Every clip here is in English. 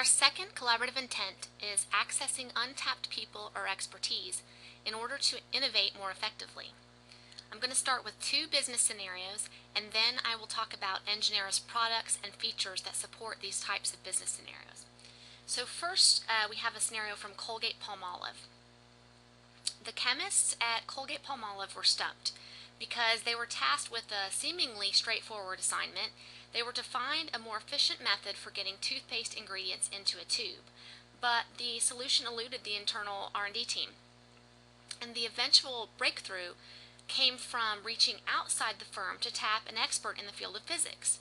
Our second collaborative intent is accessing untapped people or expertise in order to innovate more effectively. I'm going to start with two business scenarios, and then I will talk about Intent2's products and features that support these types of business scenarios. So first, we have a scenario from Colgate-Palmolive. The chemists at Colgate-Palmolive were stumped because they were tasked with a seemingly straightforward assignment. They were to find a more efficient method for getting toothpaste ingredients into a tube, but the solution eluded the internal R&D team. And the eventual breakthrough came from reaching outside the firm to tap an expert in the field of physics.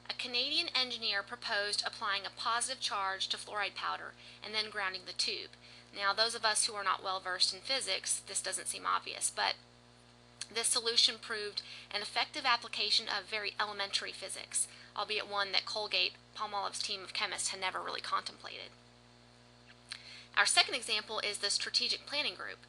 A Canadian engineer proposed applying a positive charge to fluoride powder and then grounding the tube. Now, those of us who are not well versed in physics, this doesn't seem obvious, but this solution proved an effective application of very elementary physics, albeit one that Colgate-Palmolive's team of chemists had never really contemplated. Our second example is the Strategic Planning Group.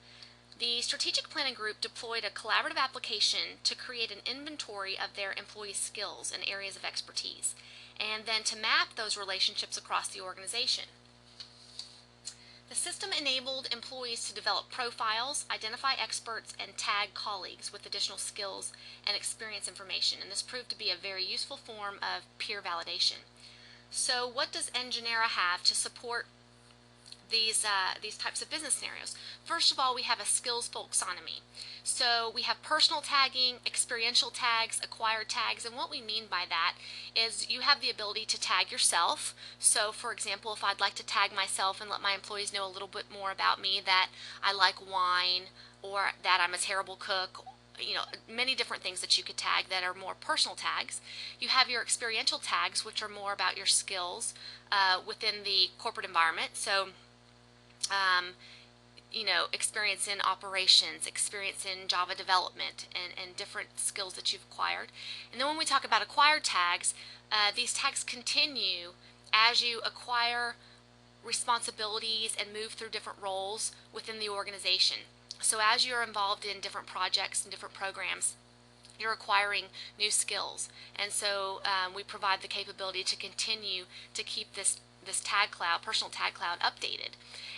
The Strategic Planning Group deployed a collaborative application to create an inventory of their employees' skills and areas of expertise, and then to map those relationships across the organization. The system enabled employees to develop profiles, identify experts, and tag colleagues with additional skills and experience information, and this proved to be a very useful form of peer validation. So what does Intent2 have to support these types of business scenarios? First of all, we have a skills folksonomy. So we have personal tagging, experiential tags, acquired tags, and what we mean by that is you have the ability to tag yourself. So for example, if I'd like to tag myself and let my employees know a little bit more about me, that I like wine or that I'm a terrible cook, many different things that you could tag that are more personal tags. You have your experiential tags, which are more about your skills within the corporate environment. So experience in operations, experience in Java development, and different skills that you've acquired. And then when we talk about acquired tags, these tags continue as you acquire responsibilities and move through different roles within the organization. So as you're involved in different projects and different programs, you're acquiring new skills. And so we provide the capability to continue to keep this tag cloud, personal tag cloud, updated.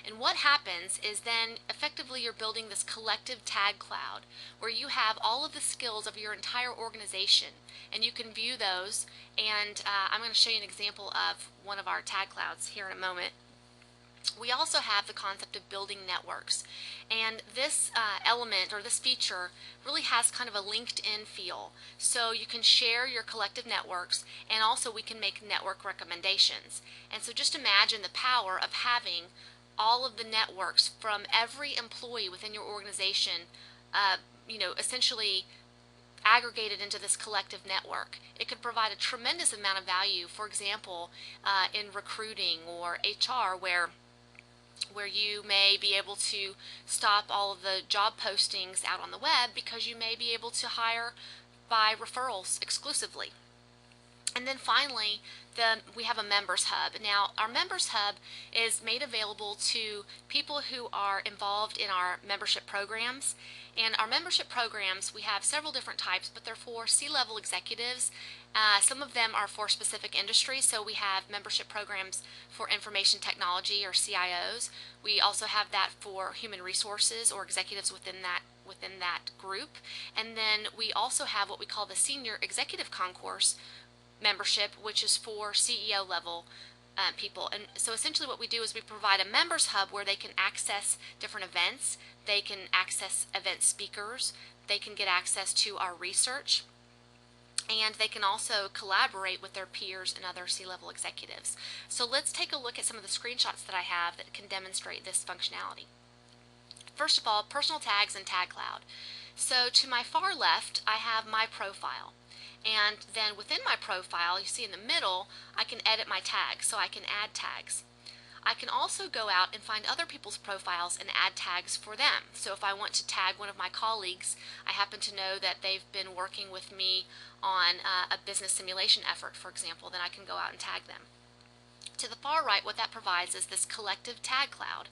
And what happens is then effectively you're building this collective tag cloud where you have all of the skills of your entire organization, and you can view those. And I'm going to show you an example of one of our tag clouds here in a moment. We also have the concept of building networks, and this element or this feature really has kind of a LinkedIn feel. So you can share your collective networks, and also we can make network recommendations. And so just imagine the power of having all of the networks from every employee within your organization, essentially aggregated into this collective network. It could provide a tremendous amount of value, for example, in recruiting or HR, where you may be able to stop all of the job postings out on the web because you may be able to hire by referrals exclusively. And then finally, we have a members hub. Now, our members hub is made available to people who are involved in our membership programs. And our membership programs, we have several different types, but they're for C-level executives. Some of them are for specific industries, so we have membership programs for information technology or CIOs. We also have that for human resources or executives within that group. And then we also have what we call the Senior Executive Concourse membership, which is for CEO level people. And so essentially what we do is we provide a members hub where they can access different events, they can access event speakers, they can get access to our research, and they can also collaborate with their peers and other C-level executives. So let's take a look at some of the screenshots that I have that can demonstrate this functionality. First of all, personal tags and tag cloud. So to my far left, I have my profile. And then within my profile, you see in the middle, I can edit my tags, so I can add tags. I can also go out and find other people's profiles and add tags for them. So if I want to tag one of my colleagues, I happen to know that they've been working with me on a business simulation effort, for example, then I can go out and tag them. To the far right, what that provides is this collective tag cloud.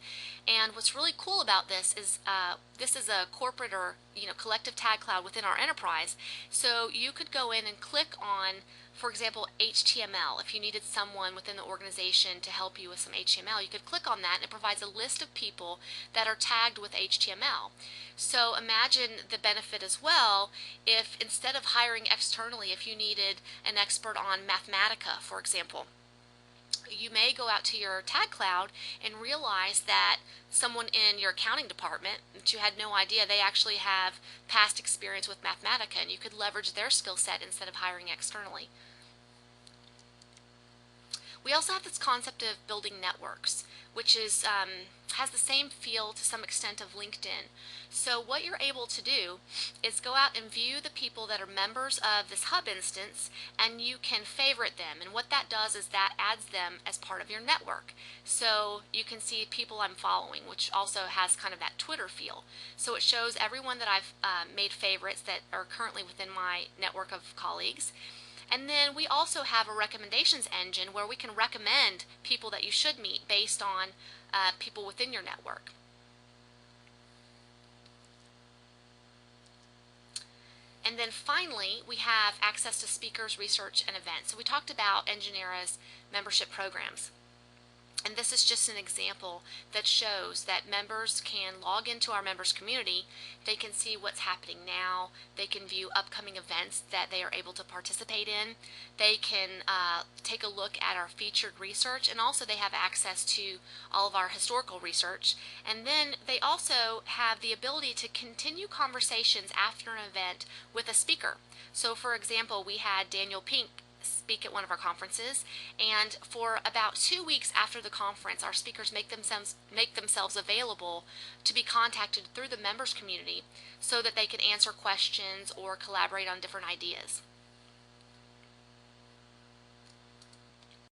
And what's really cool about this is a corporate or collective tag cloud within our enterprise. So you could go in and click on, for example, HTML. If you needed someone within the organization to help you with some HTML, you could click on that and it provides a list of people that are tagged with HTML. So imagine the benefit as well if instead of hiring externally, if you needed an expert on Mathematica, for example, you may go out to your tag cloud and realize that someone in your accounting department that you had no idea they actually have past experience with Mathematica, and you could leverage their skill set instead of hiring externally. We also have this concept of building networks, which is has the same feel to some extent of LinkedIn. So what you're able to do is go out and view the people that are members of this hub instance, and you can favorite them. And what that does is that adds them as part of your network. So you can see people I'm following, which also has kind of that Twitter feel. So it shows everyone that I've made favorites that are currently within my network of colleagues. And then we also have a recommendations engine where we can recommend people that you should meet based on people within your network. And then finally, we have access to speakers, research, and events. So we talked about Engineera's membership programs. And this is just an example that shows that members can log into our members community. They can see what's happening now. They can view upcoming events that they are able to participate in. They can take a look at our featured research, and also they have access to all of our historical research. And then they also have the ability to continue conversations after an event with a speaker. So for example, we had Daniel Pink speak at one of our conferences, and for about 2 weeks after the conference, our speakers make themselves available to be contacted through the members community so that they can answer questions or collaborate on different ideas.